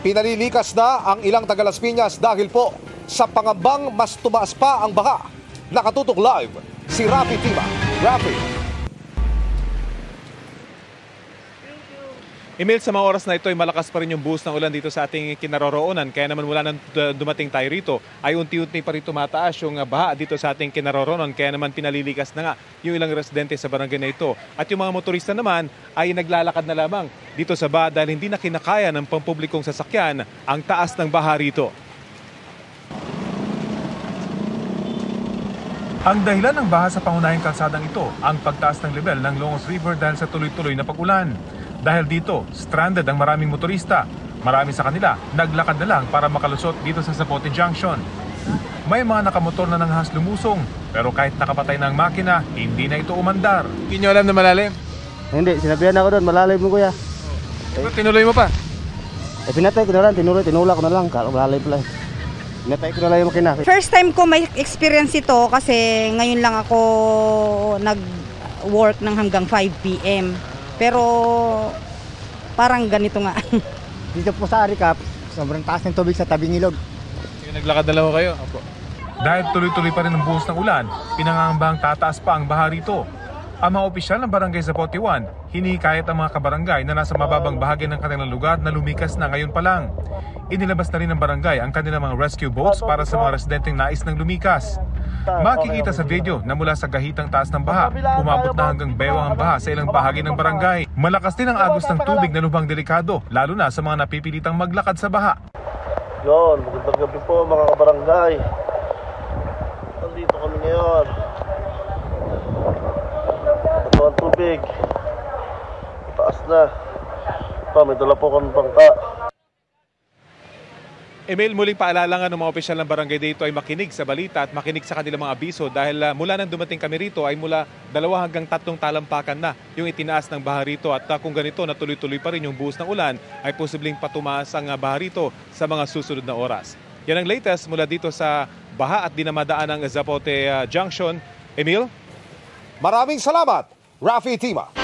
Pinalilikas na ang ilang taga Las Piñas dahil po sa pangambang mas tumaas pa ang baha. Nakatutok live si Rafi Tima. Rafi. Emil, sa mga oras na ito ay malakas pa rin yung buhos ng ulan dito sa ating kinaroroonan. Kaya naman mula nang dumating tayo rito ay unti-unti pa rin tumataas yung baha dito sa ating kinaroroonan. Kaya naman pinalilikas na nga yung ilang residente sa barangay na ito. At yung mga motorista naman ay naglalakad na lamang dito sa baha dahil hindi na kinakaya ng pampublikong sasakyan ang taas ng baha rito. Ang dahilan ng baha sa pangunahing kalsadang ito ang pagtaas ng level ng Longos River dahil sa tuloy-tuloy na pag-ulan. Dahil dito, stranded ang maraming motorista. Marami sa kanila, naglakad na lang para makalusot dito sa Zapote Junction. May mga nakamotor na nanghas lumusong, pero kahit nakapatay na ang makina, hindi na ito umandar. Hindi nyo alam na malalim? Hindi, sinabihan ako doon, malalim mo kuya. Tinuloy mo pa? Pinatay ko na lang, tinula ko na lang, malalim pala. Pinatay ko na lang yung makina. First time ko may experience ito kasi ngayon lang ako nag-work ng hanggang 5 p.m. Pero parang ganito nga. Dito po sa Aricap, sobrang taas ng tubig sa tabing ilog. Naglakad na lang kayo? Opo. Dahil tuloy-tuloy pa rin ang buhos ng ulan, pinangangambang tataas pa ang baha rito. Ang mga opisyal ng Barangay Zapote 1, hinihikayat ang mga kabarangay na nasa mababang bahagi ng kanilang lugar na lumikas na ngayon pa lang. Inilabas na rin ng barangay ang kanilang mga rescue boats para sa mga residenteng nais ng lumikas. Makikita sa video na mula sa gahitang taas ng baha, umabot na hanggang bewang ang baha sa ilang bahagi ng barangay. Malakas din ang agos ng tubig na lubhang delikado, lalo na sa mga napipilitang maglakad sa baha. Yon, magandang gabi po mga kabarangay. Nandito kami ngayon. Ito ang tubig. Taas na. Ito, may dala po kami bangka. Emil, muling paalala nga ng mga opisyal ng barangay dito ay makinig sa balita at makinig sa kanilang mga abiso dahil mula nang dumating kami rito ay mula 2 hanggang 3 talampakan na yung itinaas ng baha rito at kung ganito na tuloy-tuloy pa rin yung buhos ng ulan ay posibleng patumaas ang baha rito sa mga susunod na oras. Yan ang latest mula dito sa baha at dinamadaan ng Zapote Junction. Emil? Maraming salamat, Rafi Tima.